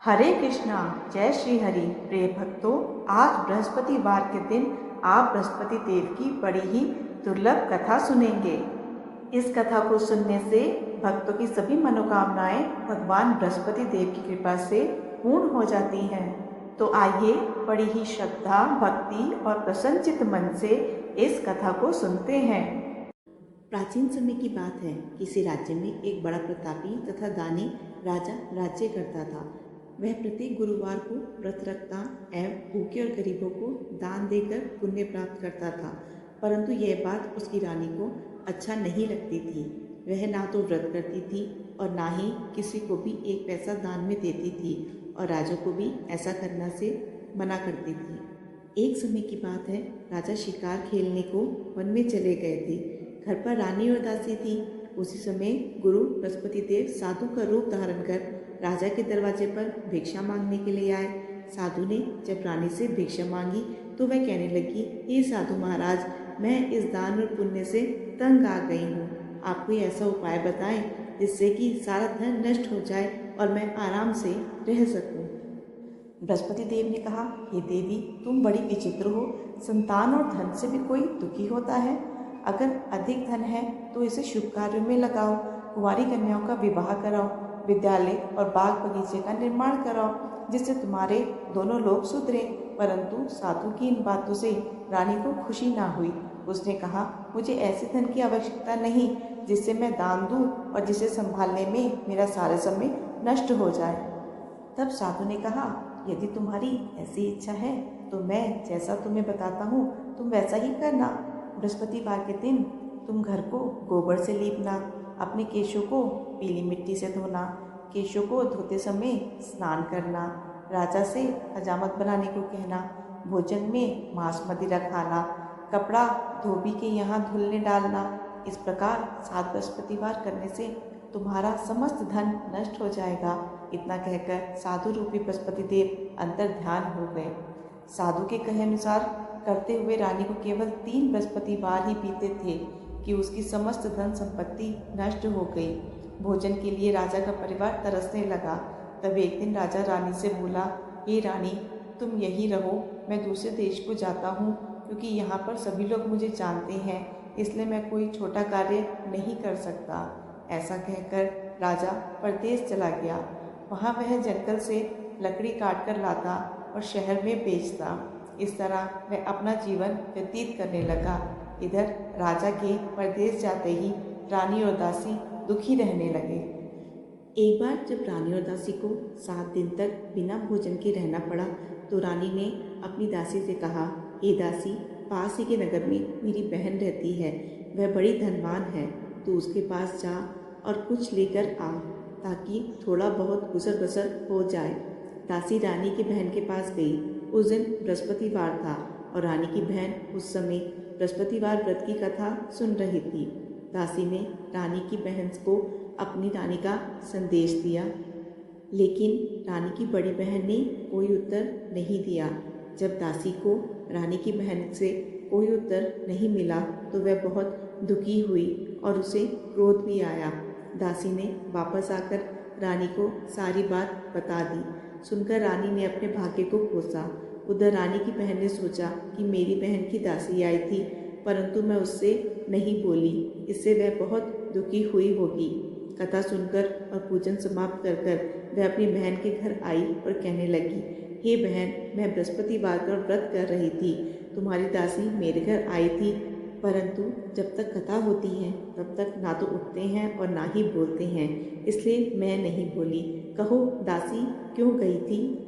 हरे कृष्णा। जय श्री हरि। प्रिय भक्तों, आज बृहस्पतिवार के दिन आप बृहस्पति देव की बड़ी ही दुर्लभ कथा सुनेंगे। इस कथा को सुनने से भक्तों की सभी मनोकामनाएं भगवान बृहस्पति देव की कृपा से पूर्ण हो जाती हैं। तो आइए बड़ी ही श्रद्धा, भक्ति और प्रसन्नचित्त मन से इस कथा को सुनते हैं। प्राचीन समय की बात है। किसी राज्य में एक बड़ा प्रतापी तथा दानी राजा राज्य करता था। वह प्रत्येक गुरुवार को व्रत रखता एवं भूखे और गरीबों को दान देकर पुण्य प्राप्त करता था। परंतु यह बात उसकी रानी को अच्छा नहीं लगती थी। वह ना तो व्रत करती थी और ना ही किसी को भी एक पैसा दान में देती थी और राजा को भी ऐसा करने से मना करती थी। एक समय की बात है, राजा शिकार खेलने को वन में चले गए थे। घर पर रानी और दासी थी। उसी समय गुरु बृहस्पति देव साधु का रूप धारण कर राजा के दरवाजे पर भिक्षा मांगने के लिए आए। साधु ने जब रानी से भिक्षा मांगी तो वह कहने लगी, हे साधु महाराज, मैं इस दान और पुण्य से तंग आ गई हूँ। आप कोई ऐसा उपाय बताएं जिससे कि सारा धन नष्ट हो जाए और मैं आराम से रह सकूं। बृहस्पति देव ने कहा, हे देवी, तुम बड़ी विचित्र हो। संतान और धन से भी कोई दुखी होता है? अगर अधिक धन है तो इसे शुभ कार्यों में लगाओ। कुंवारी कन्याओं का विवाह कराओ, विद्यालय और बाग बगीचे का निर्माण कराओ, जिससे तुम्हारे दोनों लोग सुधरें। परंतु साधु की इन बातों से रानी को खुशी ना हुई। उसने कहा, मुझे ऐसे धन की आवश्यकता नहीं जिससे मैं दान दूं और जिसे संभालने में मेरा सारा समय नष्ट हो जाए। तब साधु ने कहा, यदि तुम्हारी ऐसी इच्छा है तो मैं जैसा तुम्हें बताता हूँ तुम वैसा ही करना। बृहस्पतिवार के दिन तुम घर को गोबर से लीपना, अपने केशों को पीली मिट्टी से धोना, केशों को धोते समय स्नान करना, राजा से हजामत बनाने को कहना, भोजन में मांस मदिरा खाना, कपड़ा धोबी के यहाँ धुलने डालना। इस प्रकार 7 बृहस्पतिवार करने से तुम्हारा समस्त धन नष्ट हो जाएगा। इतना कहकर साधु रूपी बृहस्पति देव अंतर ध्यान हो गए। साधु के कहे अनुसार करते हुए रानी को केवल 3 बृहस्पतिवार ही बीते थे कि उसकी समस्त धन संपत्ति नष्ट हो गई। भोजन के लिए राजा का परिवार तरसने लगा। तब एक दिन राजा रानी से बोला, हे रानी, तुम यहीं रहो, मैं दूसरे देश को जाता हूँ, क्योंकि यहाँ पर सभी लोग मुझे जानते हैं, इसलिए मैं कोई छोटा कार्य नहीं कर सकता। ऐसा कहकर राजा परदेश चला गया। वहाँ वह जंगल से लकड़ी काट कर लाता और शहर में बेचता। इस तरह वह अपना जीवन व्यतीत करने लगा। इधर राजा के परदेश जाते ही रानी और दासी दुखी रहने लगे। एक बार जब रानी और दासी को 7 दिन तक बिना भोजन के रहना पड़ा तो रानी ने अपनी दासी से कहा, हे दासी, पास ही के नगर में मेरी बहन रहती है, वह बड़ी धनवान है, तो उसके पास जा और कुछ लेकर आ ताकि थोड़ा बहुत गुजर बसर हो जाए। दासी रानी की बहन के पास गई। उस दिन बृहस्पतिवार था और रानी की बहन उस समय बृहस्पतिवार व्रत की कथा सुन रही थी। दासी ने रानी की बहन को अपनी रानी का संदेश दिया, लेकिन रानी की बड़ी बहन ने कोई उत्तर नहीं दिया। जब दासी को रानी की बहन से कोई उत्तर नहीं मिला तो वह बहुत दुखी हुई और उसे क्रोध भी आया। दासी ने वापस आकर रानी को सारी बात बता दी। सुनकर रानी ने अपने भाग्य को कोसा। उधर रानी की बहन ने सोचा कि मेरी बहन की दासी आई थी, परंतु मैं उससे नहीं बोली, इससे वह बहुत दुखी हुई होगी। कथा सुनकर और पूजन समाप्त कर वह अपनी बहन के घर आई और कहने लगी, हे बहन, मैं बृहस्पतिवार का व्रत कर रही थी, तुम्हारी दासी मेरे घर आई थी, परंतु जब तक कथा होती है तब तक ना तो उठते हैं और ना ही बोलते हैं, इसलिए मैं नहीं बोली। कहो दासी, क्यों गई थी?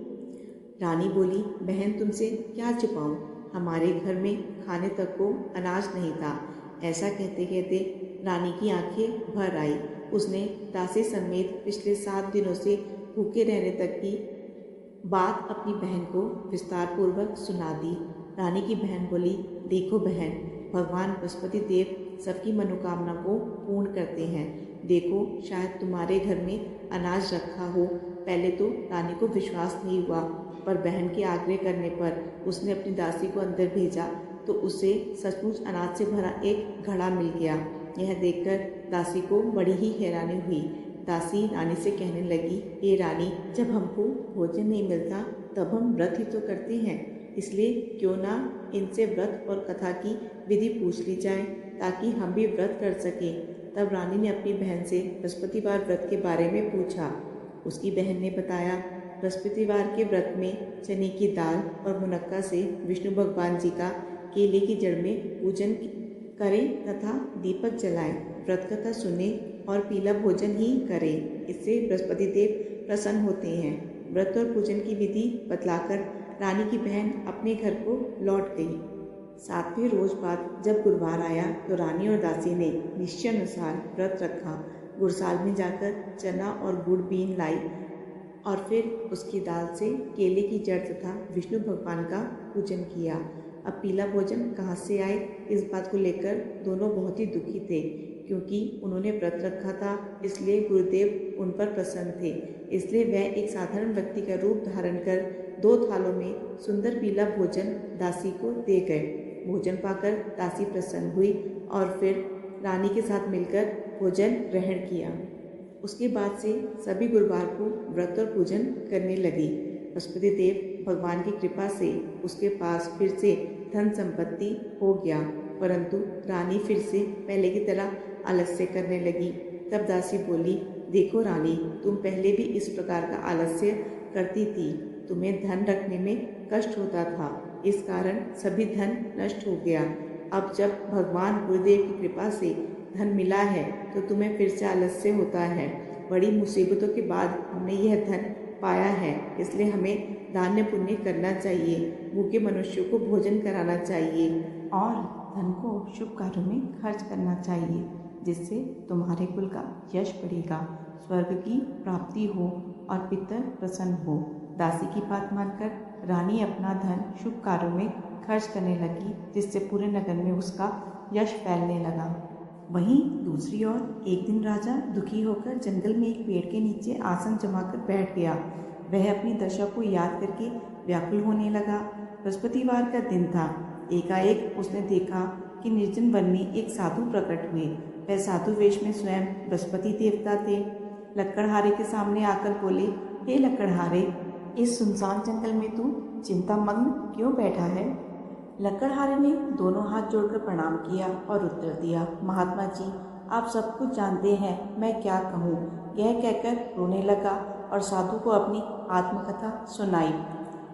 रानी बोली, बहन, तुमसे क्या छुपाऊं, हमारे घर में खाने तक को अनाज नहीं था। ऐसा कहते कहते रानी की आंखें भर आई। उसने दासी समेत पिछले 7 दिनों से भूखे रहने तक की बात अपनी बहन को विस्तार पूर्वक सुना दी। रानी की बहन बोली, देखो बहन, भगवान बृहस्पति देव सबकी मनोकामना को पूर्ण करते हैं। देखो, शायद तुम्हारे घर में अनाज रखा हो। पहले तो रानी को विश्वास नहीं हुआ, पर बहन के आग्रह करने पर उसने अपनी दासी को अंदर भेजा तो उसे सचमुच अनाज से भरा एक घड़ा मिल गया। यह देखकर दासी को बड़ी ही हैरानी हुई। दासी रानी से कहने लगी, हे रानी, जब हमको भोजन नहीं मिलता तब हम व्रत ही तो करते हैं, इसलिए क्यों ना इनसे व्रत और कथा की विधि पूछ ली जाए ताकि हम भी व्रत कर सकें। तब रानी ने अपनी बहन से बृहस्पतिवार व्रत के बारे में पूछा। उसकी बहन ने बताया, बृहस्पतिवार के व्रत में चने की दाल और मुनक्का से विष्णु भगवान जी का केले की जड़ में पूजन करें तथा दीपक जलाएं, व्रत कथा सुने और पीला भोजन ही करें। इससे बृहस्पति देव प्रसन्न होते हैं। व्रत और पूजन की विधि बतलाकर रानी की बहन अपने घर को लौट गई। 7वें रोज बाद जब गुरुवार आया तो रानी और दासी ने निश्चय अनुसार व्रत रखा। गुड़साल में जाकर चना और गुड़ बीन लाई और फिर उसकी दाल से केले की जड़ तथा विष्णु भगवान का पूजन किया। अब पीला भोजन कहाँ से आए, इस बात को लेकर दोनों बहुत ही दुखी थे, क्योंकि उन्होंने व्रत रखा था, इसलिए गुरुदेव उन पर प्रसन्न थे। इसलिए वह एक साधारण व्यक्ति का रूप धारण कर 2 थालों में सुंदर पीला भोजन दासी को दे गए। भोजन पाकर दासी प्रसन्न हुई और फिर रानी के साथ मिलकर भोजन ग्रहण किया। उसके बाद से सभी गुरुवार को व्रत और पूजन करने लगी। बृहस्पति देव भगवान की कृपा से उसके पास फिर से धन संपत्ति हो गया, परंतु रानी फिर से पहले की तरह आलस्य करने लगी। तब दासी बोली, देखो रानी, तुम पहले भी इस प्रकार का आलस्य करती थी, तुम्हें धन रखने में कष्ट होता था, इस कारण सभी धन नष्ट हो गया। अब जब भगवान गुरुदेव की कृपा से धन मिला है तो तुम्हें फिर से आलस्य होता है। बड़ी मुसीबतों के बाद हमने यह धन पाया है, इसलिए हमें दान पुण्य करना चाहिए, भूखे मनुष्यों को भोजन कराना चाहिए और धन को शुभ कार्यों में खर्च करना चाहिए, जिससे तुम्हारे कुल का यश बढ़ेगा, स्वर्ग की प्राप्ति हो और पितर प्रसन्न हो। दासी की बात मानकर रानी अपना धन शुभ कार्यों में खर्च करने लगी, जिससे पूरे नगर में उसका यश फैलने लगा। वहीं दूसरी ओर एक दिन राजा दुखी होकर जंगल में एक पेड़ के नीचे आसन जमाकर बैठ गया। वह अपनी दशा को याद करके व्याकुल होने लगा। बृहस्पतिवार का दिन था। एकाएक उसने देखा कि निर्जन वन में एक साधु प्रकट हुए। वह साधु वेश में स्वयं बृहस्पति देवता थे। लकड़हारे के सामने आकर बोले, हे लकड़हारे, इस सुनसान जंगल में तू चिंतामग्न क्यों बैठा है? लकड़हारे ने दोनों हाथ जोड़कर प्रणाम किया और उत्तर दिया, महात्मा जी, आप सब कुछ जानते हैं, मैं क्या कहूँ। यह कहकर रोने लगा और साधु को अपनी आत्मकथा सुनाई।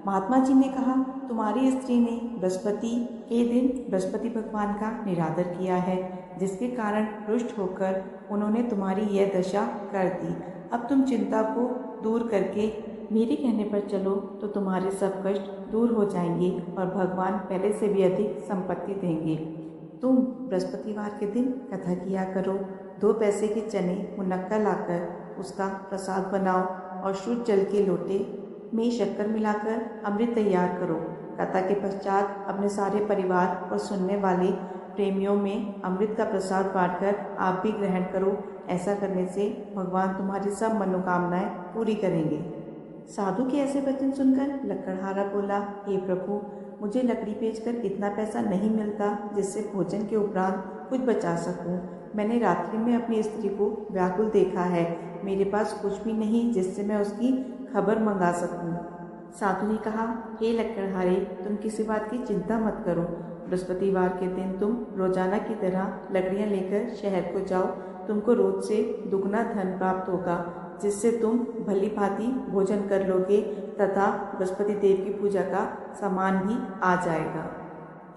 महात्मा जी ने कहा, तुम्हारी स्त्री ने बृहस्पति के दिन बृहस्पति भगवान का निरादर किया है, जिसके कारण रुष्ट होकर उन्होंने तुम्हारी यह दशा कर दी। अब तुम चिंता को दूर करके मेरे कहने पर चलो तो तुम्हारे सब कष्ट दूर हो जाएंगे और भगवान पहले से भी अधिक संपत्ति देंगे। तुम बृहस्पतिवार के दिन कथा किया करो। 2 पैसे के चने मुनक्का लाकर उसका प्रसाद बनाओ और शुद्ध जल के लोटे में शक्कर मिलाकर अमृत तैयार करो। कथा के पश्चात अपने सारे परिवार और सुनने वाले प्रेमियों में अमृत का प्रसाद बांटकर आप भी ग्रहण करो। ऐसा करने से भगवान तुम्हारी सब मनोकामनाएं पूरी करेंगे। साधु के ऐसे वचन सुनकर लकड़हारा बोला, हे प्रभु, मुझे लकड़ी बेचकर इतना पैसा नहीं मिलता जिससे भोजन के उपरांत कुछ बचा सकूं। मैंने रात्रि में अपनी स्त्री को व्याकुल देखा है, मेरे पास कुछ भी नहीं जिससे मैं उसकी खबर मंगा सकूं। साधु ने कहा, हे लकड़हारे, तुम किसी बात की चिंता मत करो। बृहस्पतिवार के दिन तुम रोजाना की तरह लकड़ियां लेकर शहर को जाओ। तुमको रोज से दुगना धन प्राप्त होगा, जिससे तुम भली भांति भोजन कर लोगे तथा बृहस्पति देव की पूजा का सामान भी आ जाएगा।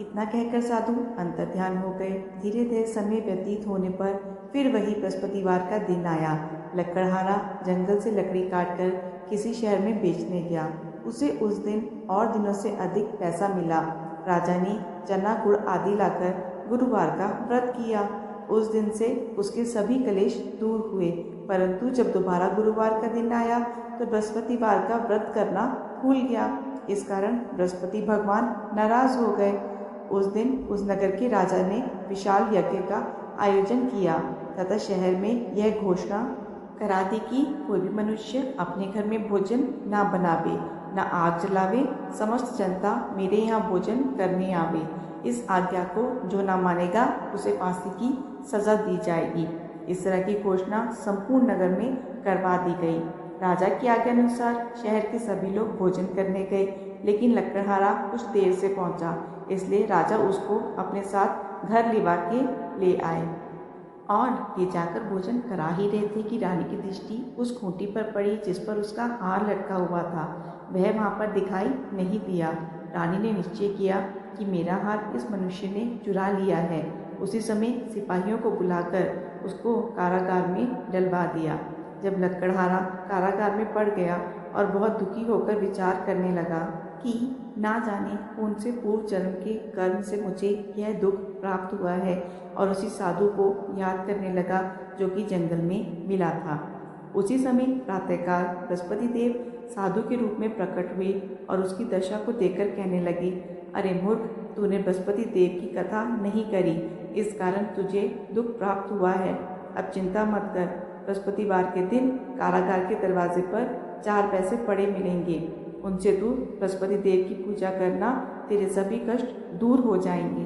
इतना कहकर साधु अंतर्ध्यान हो गए। धीरे धीरे समय व्यतीत होने पर फिर वही बृहस्पतिवार का दिन आया। लकड़हारा जंगल से लकड़ी काटकर किसी शहर में बेचने गया। उसे उस दिन और दिनों से अधिक पैसा मिला। राजा ने चना गुड़ आदि लाकर गुरुवार का व्रत किया। उस दिन से उसके सभी कलेश दूर हुए, परंतु जब दोबारा गुरुवार का दिन आया तो बृहस्पतिवार का व्रत करना भूल गया। इस कारण बृहस्पति भगवान नाराज हो गए। उस दिन उस नगर के राजा ने विशाल यज्ञ का आयोजन किया तथा शहर में यह घोषणा करा दी कि कोई भी मनुष्य अपने घर में भोजन ना बनावे, ना आग जलावे, समस्त जनता मेरे यहाँ भोजन करने आवे। इस आज्ञा को जो ना मानेगा उसे फांसी की सजा दी जाएगी। इस तरह की घोषणा संपूर्ण नगर में करवा दी गई। राजा की आज्ञा अनुसार शहर के सभी लोग भोजन करने गए, लेकिन लकड़हारा कुछ देर से पहुंचा, इसलिए राजा उसको अपने साथ घर लिवा के ले आए और ये जाकर भोजन करा ही रहे थे कि रानी की दृष्टि उस खूंटी पर पड़ी जिस पर उसका हार लटका हुआ था। वह वहाँ पर दिखाई नहीं दिया। रानी ने निश्चय किया कि मेरा हार इस मनुष्य ने चुरा लिया है। उसी समय सिपाहियों को बुलाकर उसको कारागार में डलवा दिया। जब लकड़हारा कारागार में पड़ गया और बहुत दुखी होकर विचार करने लगा कि ना जाने कौन से पूर्व जन्म के कर्म से मुझे यह दुख प्राप्त हुआ है, और उसी साधु को याद करने लगा जो कि जंगल में मिला था। उसी समय प्रातःकाल बृहस्पति देव साधु के रूप में प्रकट हुए और उसकी दशा को देखकर कहने लगे, अरे मूर्ख, तूने बृहस्पति देव की कथा नहीं करी, इस कारण तुझे दुख प्राप्त हुआ है। अब चिंता मत कर, बृहस्पतिवार के दिन कारागार के दरवाजे पर 4 पैसे पड़े मिलेंगे, उनसे तू बृहस्पति देव की पूजा करना, तेरे सभी कष्ट दूर हो जाएंगे।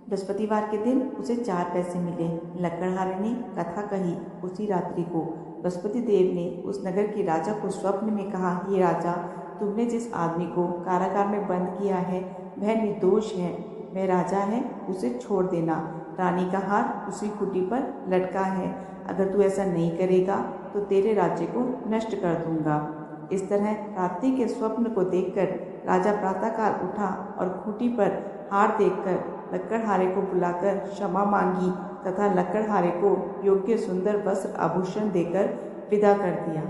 बृहस्पतिवार के दिन उसे 4 पैसे मिले। लकड़हारे ने कथा कही। उसी रात्रि को बृहस्पति देव ने उस नगर के राजा को स्वप्न में कहा, हे राजा, तुमने जिस आदमी को कारागार में बंद किया है वह निर्दोष है, वह राजा है, उसे छोड़ देना। रानी का हार उसी खूंटी पर लटका है, अगर तू ऐसा नहीं करेगा तो तेरे राज्य को नष्ट कर दूंगा। इस तरह रात्रि के स्वप्न को देखकर राजा प्रातःकाल उठा और खूंटी पर हार देखकर लकड़हारे को बुलाकर क्षमा मांगी तथा लकड़हारे को योग्य सुंदर वस्त्र आभूषण देकर विदा कर दिया।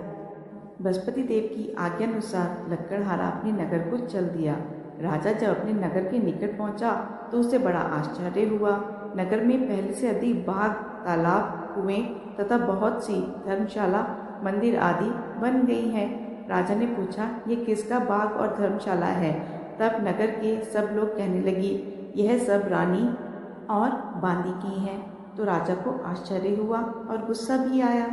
बृहस्पति देव की आज्ञानुसार लकड़हारा अपने नगर को चल दिया। राजा जब अपने नगर के निकट पहुंचा तो उसे बड़ा आश्चर्य हुआ। नगर में पहले से अधिक बाग, तालाब, कुएं तथा बहुत सी धर्मशाला, मंदिर आदि बन गई हैं। राजा ने पूछा, ये किसका बाग और धर्मशाला है? तब नगर के सब लोग कहने लगे, यह सब रानी और बांदी की है। तो राजा को आश्चर्य हुआ और गुस्सा भी आया।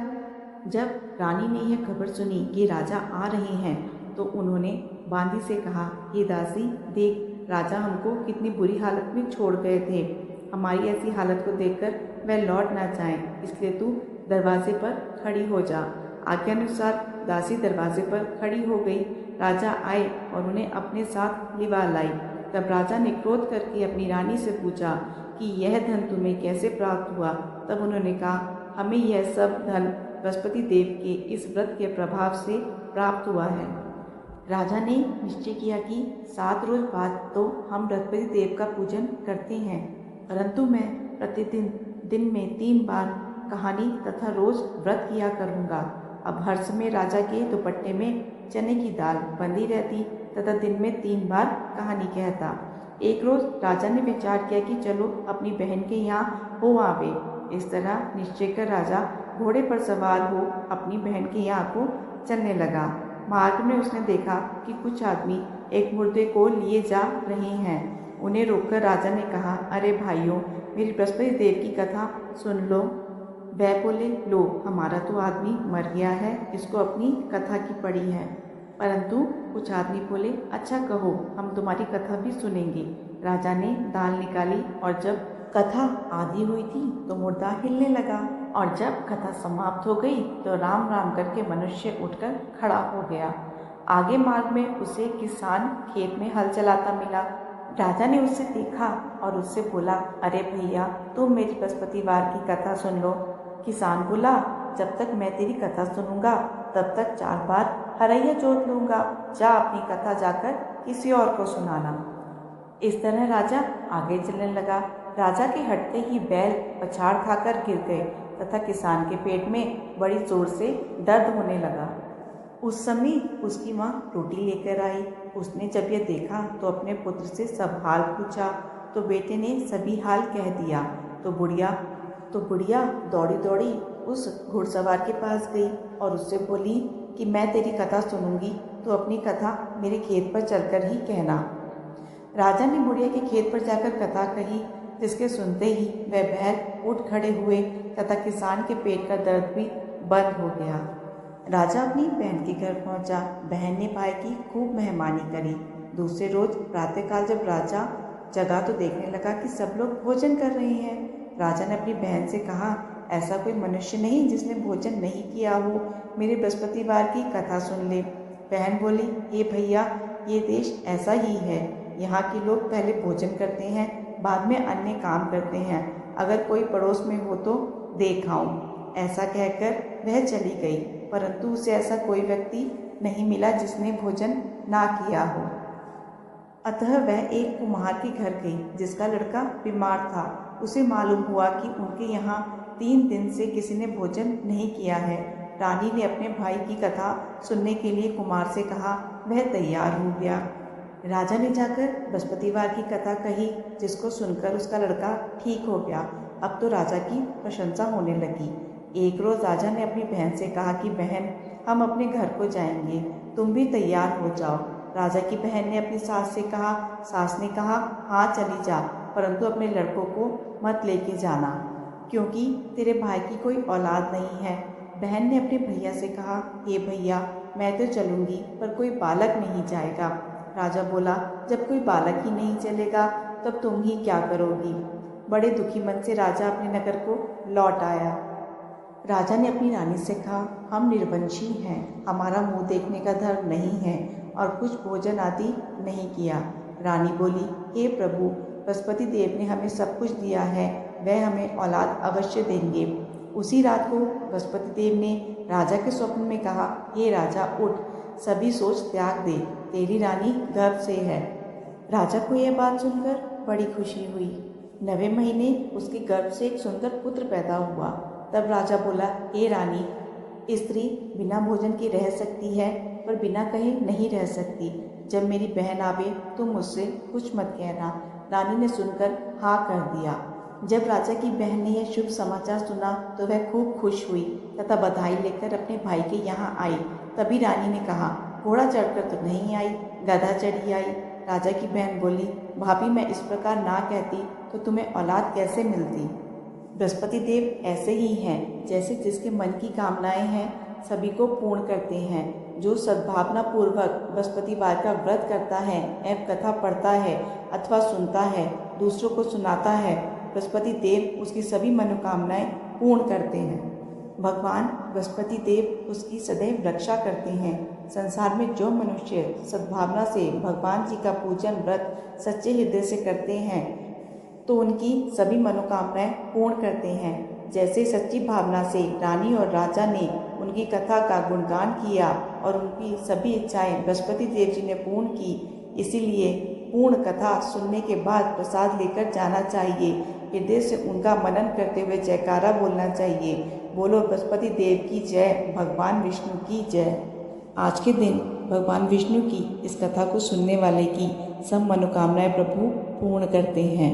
जब रानी ने यह खबर सुनी कि राजा आ रहे हैं तो उन्होंने बांदी से कहा, हे दासी, देख, राजा हमको कितनी बुरी हालत में छोड़ गए थे। हमारी ऐसी हालत को देखकर वह लौट ना जाएं, इसलिए तू दरवाजे पर खड़ी हो जा। आज्ञानुसार दासी दरवाजे पर खड़ी हो गई। राजा आए और उन्हें अपने साथ लिवा लाई। तब राजा ने क्रोध करके अपनी रानी से पूछा कि यह धन तुम्हें कैसे प्राप्त हुआ? तब उन्होंने कहा, हमें यह सब धन बृहस्पति देव के इस व्रत के प्रभाव से प्राप्त हुआ है। राजा ने निश्चय किया कि 7 रोज बाद तो हम बृहस्पति देव का पूजन करते हैं, परंतु मैं प्रतिदिन दिन में 3 बार कहानी तथा रोज व्रत किया करूँगा। अब हर समय राजा के दुपट्टे में चने की दाल बंधी रहती तथा दिन में 3 बार कहानी कहता। एक रोज राजा ने विचार किया कि चलो अपनी बहन के यहाँ हो आवे। इस तरह निश्चय कर राजा घोड़े पर सवार हो अपनी बहन के यहाँ को चलने लगा। मार्ग में उसने देखा कि कुछ आदमी एक मुर्दे को लिए जा रहे हैं। उन्हें रोककर राजा ने कहा, अरे भाइयों, मेरी बृहस्पति देव की कथा सुन लो। वह बोले, लो, हमारा तो आदमी मर गया है, इसको अपनी कथा की पड़ी है। परंतु कुछ आदमी बोले, अच्छा कहो, हम तुम्हारी कथा भी सुनेंगे। राजा ने दाल निकाली और जब कथा आधी हुई थी तो मुर्दा हिलने लगा, और जब कथा समाप्त हो गई तो राम राम करके मनुष्य उठकर खड़ा हो गया। आगे मार्ग में उसे किसान खेत में हल चलाता मिला। राजा ने उसे देखा और उससे बोला, अरे भैया, तुम मेरी बृहस्पतिवार की कथा सुन लो। किसान बोला, जब तक मैं तेरी कथा सुनूंगा तब तक 4 बार हरैया जोत लूंगा। जा अपनी कथा जाकर किसी और को सुनाना। इस तरह राजा आगे चलने लगा। राजा के हटते ही बैल पछाड़ खाकर गिर गए तथा किसान के पेट में बड़ी जोर से दर्द होने लगा। उस समय उसकी माँ रोटी लेकर आई। उसने जब यह देखा तो अपने पुत्र से सब हाल पूछा, तो बेटे ने सभी हाल कह दिया। तो बुढ़िया दौड़ी दौड़ी उस घुड़सवार के पास गई और उससे बोली कि मैं तेरी कथा सुनूंगी तो अपनी कथा मेरे खेत पर चलकर ही कहना। राजा ने बुढ़िया के खेत पर जाकर कथा कही, जिसके सुनते ही वह बैल उठ खड़े हुए तथा किसान के पेट का दर्द भी बंद हो गया। राजा अपनी बहन के घर पहुंचा। बहन ने भाई की खूब मेहमानी करी। दूसरे रोज प्रातःकाल जब राजा जगा तो देखने लगा कि सब लोग भोजन कर रहे हैं। राजा ने अपनी बहन से कहा ऐसा कोई मनुष्य नहीं जिसने भोजन नहीं किया हो, मेरे बृहस्पतिवार की कथा सुन ले। बहन बोली, हे भैया, ये देश ऐसा ही है। यहाँ के लोग पहले भोजन करते हैं, बाद में अन्य काम करते हैं। अगर कोई पड़ोस में हो तो देख आऊं। ऐसा कहकर वह चली गई, परंतु उसे ऐसा कोई व्यक्ति नहीं मिला जिसने भोजन ना किया हो। अतः वह एक कुम्हार के घर गई जिसका लड़का बीमार था। उसे मालूम हुआ कि उनके यहाँ 3 दिन से किसी ने भोजन नहीं किया है। रानी ने अपने भाई की कथा सुनने के लिए कुम्हार से कहा। वह तैयार हो गया। राजा ने जाकर बृहस्पतिवार की कथा कही, जिसको सुनकर उसका लड़का ठीक हो गया। अब तो राजा की प्रशंसा होने लगी। एक रोज़ राजा ने अपनी बहन से कहा कि बहन, हम अपने घर को जाएंगे, तुम भी तैयार हो जाओ। राजा की बहन ने अपनी सास से कहा। सास ने कहा, हाँ चली जा, परंतु अपने लड़कों को मत लेके जाना, क्योंकि तेरे भाई की कोई औलाद नहीं है। बहन ने अपने भैया से कहा, हे भैया, मैं तो चलूँगी, पर कोई बालक नहीं जाएगा। राजा बोला, जब कोई बालक ही नहीं चलेगा तब तुम ही क्या करोगी। बड़े दुखी मन से राजा अपने नगर को लौट आया। राजा ने अपनी रानी से कहा, हम निर्वंशी हैं, हमारा मुंह देखने का धर्म नहीं है और कुछ भोजन आदि नहीं किया। रानी बोली, हे प्रभु, बृहस्पति देव ने हमें सब कुछ दिया है, वह हमें औलाद अवश्य देंगे। उसी रात को बृहस्पति देव ने राजा के स्वप्न में कहा, हे राजा, उठ, सभी सोच त्याग दे, तेरी रानी गर्भ से है। राजा को यह बात सुनकर बड़ी खुशी हुई। 9वें महीने उसके गर्भ से एक सुंदर पुत्र पैदा हुआ। तब राजा बोला, हे रानी, स्त्री बिना भोजन के रह सकती है, पर बिना कहे नहीं रह सकती। जब मेरी बहन आवे तो मुझसे कुछ मत कहना। रानी ने सुनकर हाँ कर दिया। जब राजा की बहन ने यह शुभ समाचार सुना तो वह खूब खुश हुई तथा बधाई लेकर अपने भाई के यहाँ आई। तभी रानी ने कहा, घोड़ा चढ़कर तो नहीं आई, गधा चढ़ी आई। राजा की बहन बोली, भाभी, मैं इस प्रकार ना कहती तो तुम्हें औलाद कैसे मिलती। बृहस्पति देव ऐसे ही हैं, जैसे जिसके मन की कामनाएं हैं सभी को पूर्ण करते हैं। जो सद्भावना पूर्वक बृहस्पतिवार का व्रत करता है एवं कथा पढ़ता है अथवा सुनता है, दूसरों को सुनाता है, बृहस्पति देव उसकी सभी मनोकामनाएं पूर्ण करते हैं। भगवान बृहस्पति देव उसकी सदैव रक्षा करते हैं। संसार में जो मनुष्य सद्भावना से भगवान जी का पूजन व्रत सच्चे हृदय से करते हैं तो उनकी सभी मनोकामनाएं पूर्ण करते हैं। जैसे सच्ची भावना से रानी और राजा ने उनकी कथा का गुणगान किया और उनकी सभी इच्छाएं बृहस्पति देव जी ने पूर्ण की, इसीलिए पूर्ण कथा सुनने के बाद प्रसाद लेकर जाना चाहिए। हृदय से उनका मनन करते हुए जयकारा बोलना चाहिए। बोलो बृहस्पति देव की जय, भगवान विष्णु की जय। आज के दिन भगवान विष्णु की इस कथा को सुनने वाले की सब मनोकामनाएं प्रभु पूर्ण करते हैं।